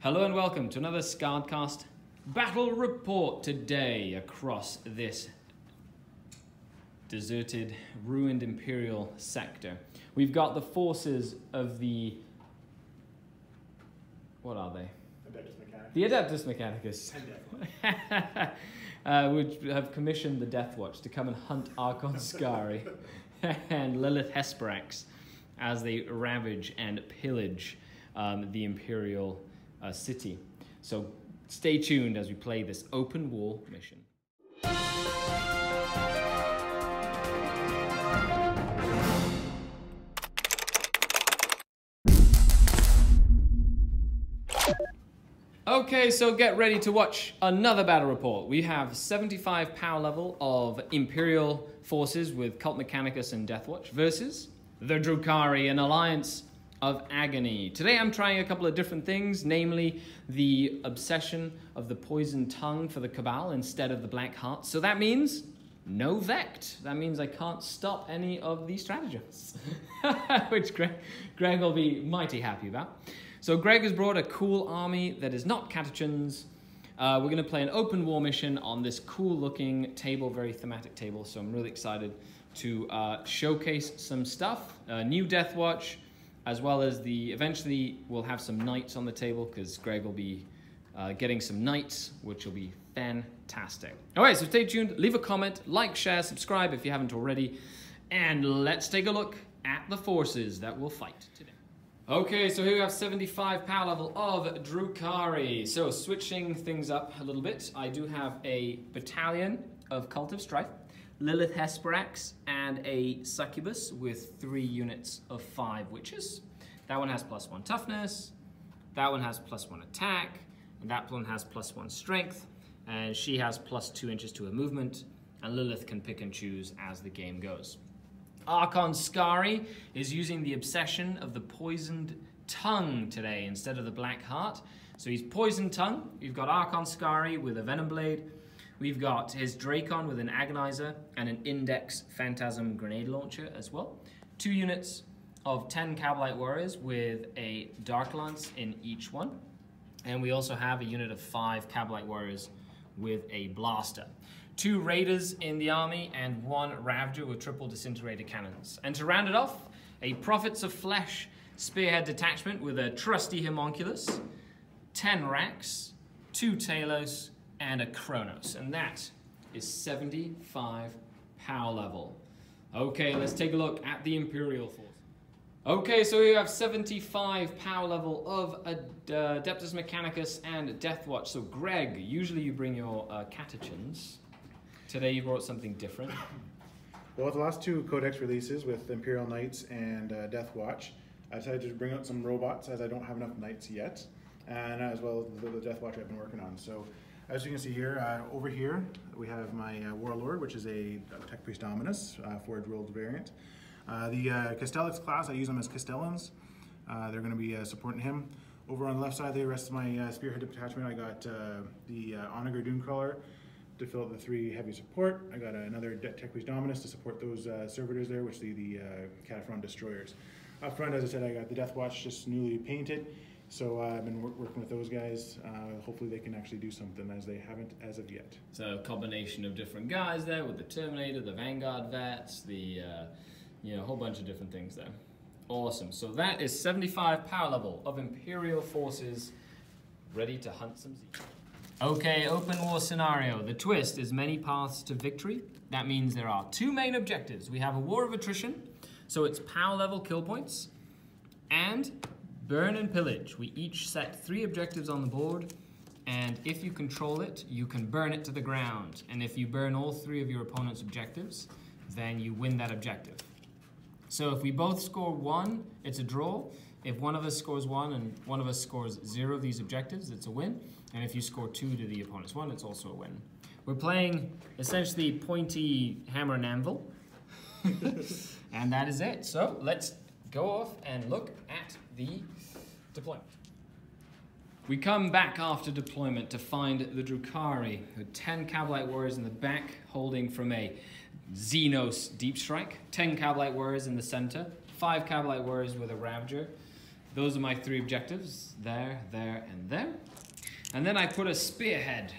Hello and welcome to another Scardcast battle report today across this deserted, ruined Imperial sector. We've got the forces of the... what are they? The Adeptus Mechanicus. Which have commissioned the Death Watch to come and hunt Archon Skari and Lilith Hesperax as they ravage and pillage the Imperial city. So stay tuned as we play this open war mission. Okay, so get ready to watch another battle report. We have 75 power level of Imperial forces with Cult Mechanicus and Deathwatch versus the Drukhari, an alliance of agony. Today I'm trying a couple of different things, namely the obsession of the poisoned tongue for the Cabal instead of the Black Heart. So that means no Vect. That means I can't stop any of these stratagems, which Greg will be mighty happy about. So Greg has brought a cool army that is not catechins. We're going to play an open war mission on this cool looking table, very thematic table. So I'm really excited to showcase some stuff. New Death Watch, as well as eventually we'll have some knights on the table because Greg will be getting some knights, which will be fantastic. All right, so stay tuned, leave a comment, like, share, subscribe if you haven't already, and let's take a look at the forces that will fight today. Okay, so here we have 75 power level of Drukhari. So switching things up a little bit, I do have a battalion of Cult of Strife, Lilith Hesperax, and a Succubus with 3 units of 5 witches. That one has +1 toughness, that one has +1 attack, and that one has +1 strength, and she has +2 inches to her movement, and Lilith can pick and choose as the game goes. Archon Skari is using the obsession of the poisoned tongue today instead of the Black Heart. So he's poisoned tongue. We've got Archon Skari with a Venom Blade. We've got his Drakon with an Agonizer and an Index Phantasm Grenade Launcher as well. 2 units of 10 Cabalite Warriors with a Dark Lance in each one. And we also have a unit of 5 Cabalite Warriors with a Blaster. 2 Raiders in the army and 1 Ravager with triple disintegrator cannons. And to round it off, a Prophets of Flesh Spearhead Detachment with a trusty Homunculus, 10 Rax, 2 Talos, and a Kronos. And that is 75 power level. Okay, let's take a look at the Imperial force. Okay, so you have 75 power level of Adeptus Mechanicus and Deathwatch. So Greg, usually you bring your catechins. Today you brought something different. Well, with the last 2 Codex releases with Imperial Knights and Death Watch, I decided to bring out some robots as I don't have enough Knights yet, and as well as the Death Watch I've been working on. So, as you can see here, over here we have my Warlord, which is a Tech Priest Dominus, Forge World variant. The Castellix class, I use them as Castellans. They're going to be supporting him. Over on the left side, the rest of my Spearhead Detachment, I got the Onager Dunecrawler to fill out the 3 heavy support. I got another Tech Priest Dominus to support those servitors there, which are the Cataphront Destroyers. Up front, as I said, I got the Death Watch just newly painted, so I've been working with those guys. Hopefully they can actually do something, as they haven't as of yet. So a combination of different guys there with the Terminator, the Vanguard Vets, the whole bunch of different things there. Awesome. So that is 75 power level of Imperial forces ready to hunt some Zeke. Okay, open war scenario. The twist is many paths to victory. That means there are 2 main objectives. We have a war of attrition, so it's power level kill points, and burn and pillage. We each set 3 objectives on the board, and if you control it, you can burn it to the ground. And if you burn all 3 of your opponent's objectives, then you win that objective. So if we both score 1, it's a draw. If one of us scores 1 and one of us scores 0 of these objectives, it's a win. And if you score 2 to the opponent's 1, it's also a win. We're playing essentially pointy hammer and anvil. And that is it. So let's go off and look at the deployment. We come back after deployment to find the Drukhari with 10 Cabalite Warriors in the back holding from a Xenos Deep Strike, 10 Cabalite Warriors in the center, 5 Cabalite Warriors with a Ravager, those are my 3 objectives. There, there, and there. And then I put a spearhead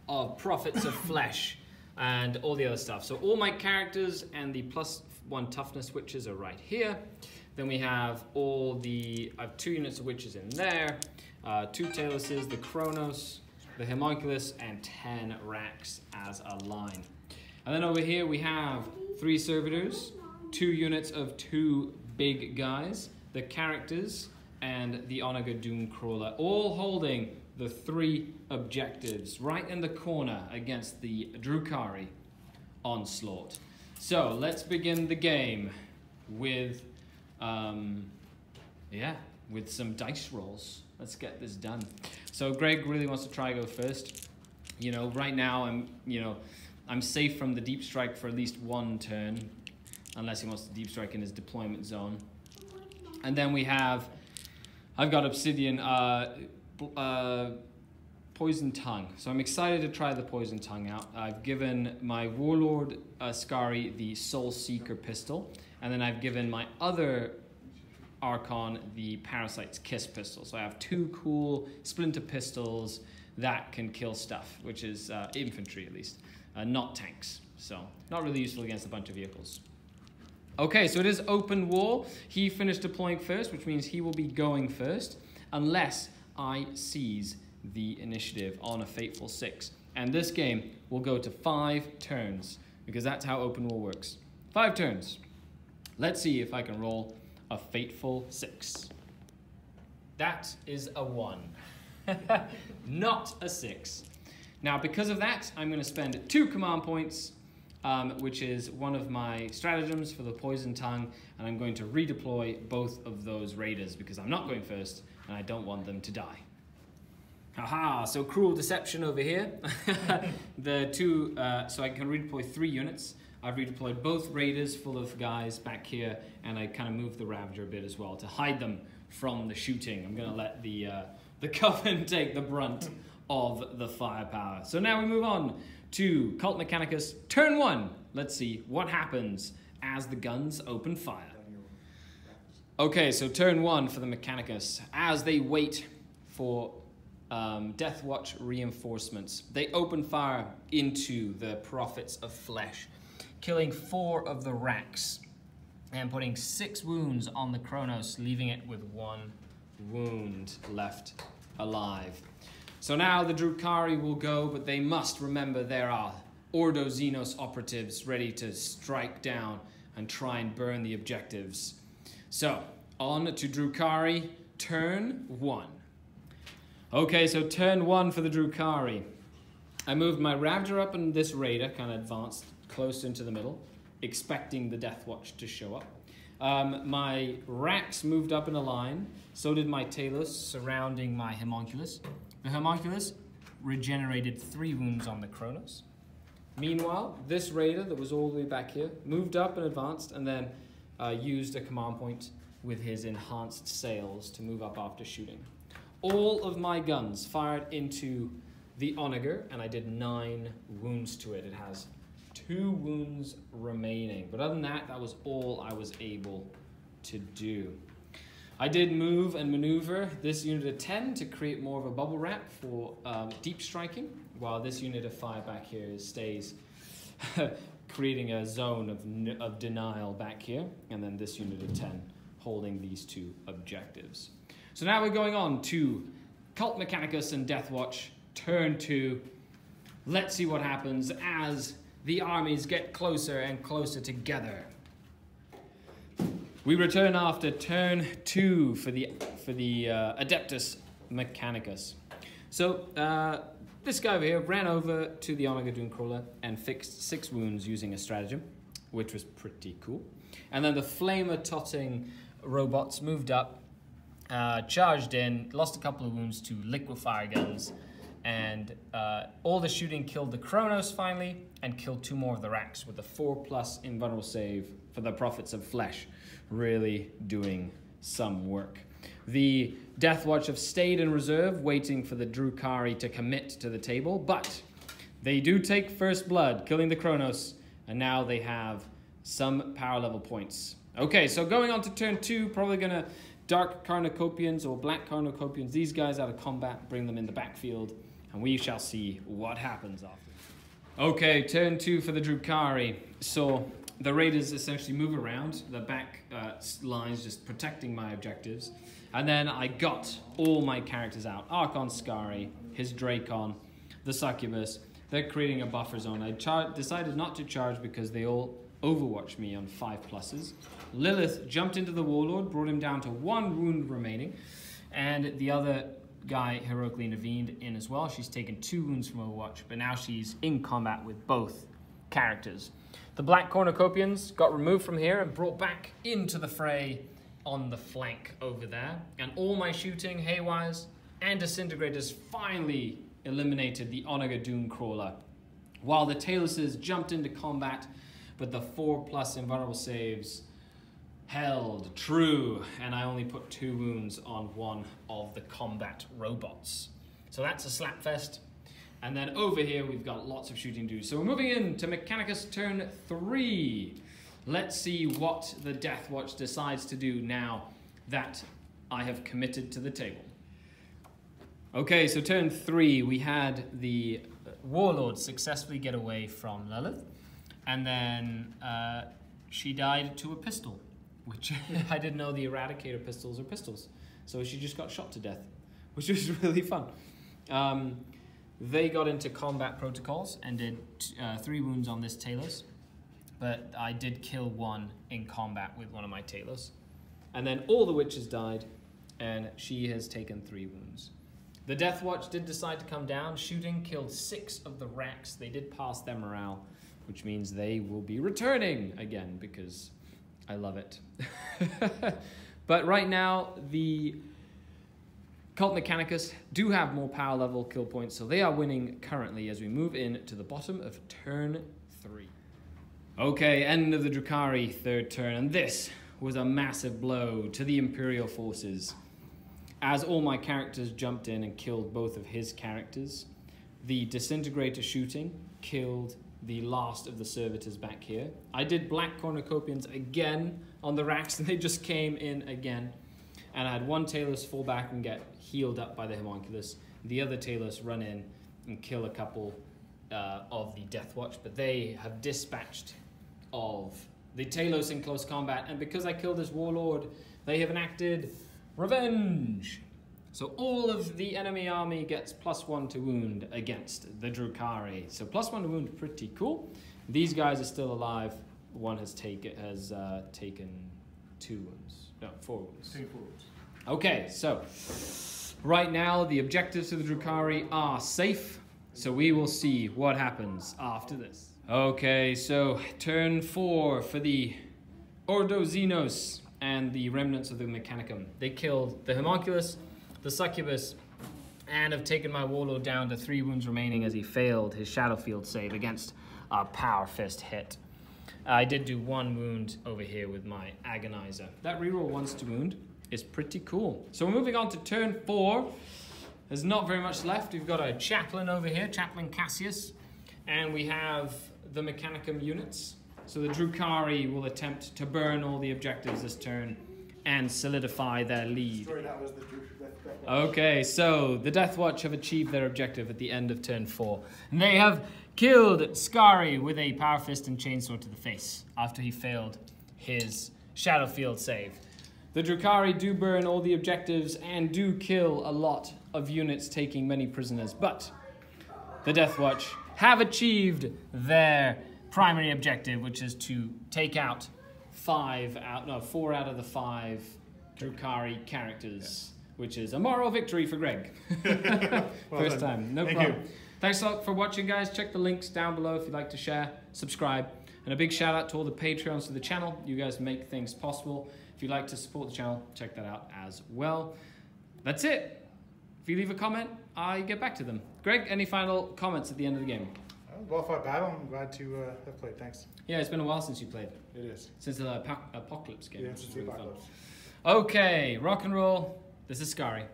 of Prophets of Flesh and all the other stuff. So all my characters and the +1 toughness witches are right here. Then we have I have 2 units of witches in there, 2 Taluses, the Kronos, the Homunculus, and 10 Racks as a line. And then over here we have 3 servitors, 2 units of 2 big guys, the characters, and the Onager Doomcrawler, all holding the 3 objectives right in the corner against the Drukhari onslaught. So let's begin the game with, with some dice rolls. Let's get this done. So Greg really wants to try go first. You know, right now I'm safe from the deep strike for at least 1 turn, unless he wants to deep strike in his deployment zone. And then I've got Obsidian, Poison Tongue. So I'm excited to try the Poison Tongue out. I've given my Warlord Skari the Soul Seeker pistol, and then I've given my other Archon the Parasite's Kiss pistol. So I have 2 cool splinter pistols that can kill stuff, which is infantry at least, not tanks. So not really useful against a bunch of vehicles. Okay, so it is open war. He finished deploying first, which means he will be going first, unless I seize the initiative on a Fateful 6. And this game will go to 5 turns, because that's how open war works. 5 turns. Let's see if I can roll a Fateful 6. That is a 1. Not a 6. Now, because of that, I'm going to spend 2 command points, which is one of my stratagems for the Poison Tongue, and I'm going to redeploy both of those raiders because I'm not going first and I don't want them to die. Haha, so cruel deception over here. So I can redeploy 3 units. I've redeployed both raiders full of guys back here, and I kind of moved the Ravager a bit as well to hide them from the shooting. I'm going to let the Coven take the brunt of the firepower. So now we move on to Cult Mechanicus, turn 1. Let's see what happens as the guns open fire. Okay, so turn 1 for the Mechanicus. As they wait for Death Watch reinforcements, they open fire into the Prophets of Flesh, killing 4 of the Racks and putting 6 wounds on the Kronos, leaving it with 1 wound left alive. So now the Drukhari will go, but they must remember there are Ordo Xenos operatives ready to strike down and try and burn the objectives. So, on to Drukhari, turn 1. Okay, so turn 1 for the Drukhari. I moved my Ravager up and this Raider kind of advanced close into the middle, expecting the Death Watch to show up. My Racks moved up in a line, so did my Talos surrounding my Homunculus. The Homunculus regenerated 3 wounds on the Kronos. Meanwhile, this Raider that was all the way back here moved up and advanced, and then used a command point with his enhanced sails to move up after shooting. All of my guns fired into the Onager, and I did 9 wounds to it. It has 2 wounds remaining. But other than that, that was all I was able to do. I did move and maneuver this unit of 10 to create more of a bubble wrap for deep striking, while this unit of 5 back here stays creating a zone of denial back here, and then this unit of 10 holding these 2 objectives. So now we're going on to Cult Mechanicus and Death Watch, turn 2. Let's see what happens as the armies get closer and closer together. We return after turn 2 for the Adeptus Mechanicus. So this guy over here ran over to the Onager Doomcrawler and fixed 6 wounds using a stratagem, which was pretty cool. And then the Flamer-totting robots moved up, charged in, lost a couple of wounds to liquefire guns, and all the shooting killed the Kronos finally, and killed 2 more of the Racks with a 4+ invulnerable save for the Prophets of Flesh, really doing some work. The Death Watch have stayed in reserve, waiting for the Drukhari to commit to the table, but they do take first blood, killing the Kronos, and now they have some power level points. Okay, so going on to turn 2, probably gonna Dark Carnocopians or Black Carnocopians, these guys out of combat, bring them in the backfield, and we shall see what happens after. Okay, turn 2 for the Drukhari. So the raiders essentially move around, the back lines just protecting my objectives, and then I got all my characters out. Archon Skari, his Drakon, the Succubus. They're creating a buffer zone. I decided not to charge because they all overwatch me on 5+. Lilith jumped into the Warlord, brought him down to 1 wound remaining, and the other guy heroically intervened in as well. She's taken 2 wounds from Overwatch, but now she's in combat with both characters. The Black Cornucopians got removed from here and brought back into the fray on the flank over there, and all my shooting, Haywires, and Disintegrators finally eliminated the Onaga Doom Crawler, while the Taluses jumped into combat, but the 4+ invulnerable saves held true, and I only put 2 wounds on one of the combat robots. So that's a slapfest. And then over here we've got lots of shooting to do. So we're moving into Mechanicus turn 3. Let's see what the Death Watch decides to do now that I have committed to the table. Okay, so turn 3, we had the Warlord successfully get away from Lalith, and then she died to a pistol, which I didn't know the Eradicator pistols are pistols. So she just got shot to death, which was really fun. They got into combat protocols and did 3 wounds on this Talos, but I did kill 1 in combat with one of my Talos. And then all the witches died, and she has taken 3 wounds. The Death Watch did decide to come down. Shooting killed 6 of the Racks. They did pass their morale, which means they will be returning again because I love it. But right now, the Cult Mechanicus do have more power level kill points, so they are winning currently as we move in to the bottom of turn 3. Okay, end of the Drukhari, 3rd turn, and this was a massive blow to the Imperial forces. As all my characters jumped in and killed both of his characters, the Disintegrator shooting killed the last of the servitors back here. I did Black Cornucopians again on the Racks, and they just came in again. And I had 1 Talos fall back and get healed up by the Homunculus. The other Talos run in and kill a couple of the Death Watch, but they have dispatched of the Talos in close combat, and because I killed this Warlord, they have enacted revenge. So all of the enemy army gets +1 to wound against the Drukhari. So +1 to wound, pretty cool. These guys are still alive. 1 has taken 2 wounds. No, 4 wounds. 4 wounds. Okay, so right now the objectives of the Drukhari are safe. So we will see what happens after this. Okay, so turn 4 for the Ordo Xenos and the remnants of the Mechanicum. They killed the Homunculus, the Succubus, and have taken my Warlord down to 3 wounds remaining as he failed his Shadow Field save against a Power Fist hit. I did do 1 wound over here with my Agonizer. That reroll once to wound is pretty cool. So we're moving on to turn 4. There's not very much left. We've got a Chaplain over here, Chaplain Cassius, and we have the Mechanicum units. So the Drukhari will attempt to burn all the objectives this turn and solidify their lead. Okay, so the Death Watch have achieved their objective at the end of turn 4. And they have killed Skari with a Power Fist and Chainsaw to the face after he failed his Shadow Field save. The Drukhari do burn all the objectives and do kill a lot of units, taking many prisoners, but the Death Watch have achieved their primary objective, which is to take out 4 out of the 5 Drukhari characters, which is a moral victory for Greg. First time, no problem. Thanks a lot for watching, guys. Check the links down below if you'd like to share, subscribe, and a big shout out to all the Patreons of the channel. You guys make things possible. If you'd like to support the channel, check that out as well. That's it. If you leave a comment, I get back to them. Greg, any final comments at the end of the game? Well fought battle. I'm glad to have played. Thanks. Yeah, it's been a while since you played. It is. Since the Apocalypse game. Yeah, since the Apocalypse. Okay, rock and roll. This is Skari.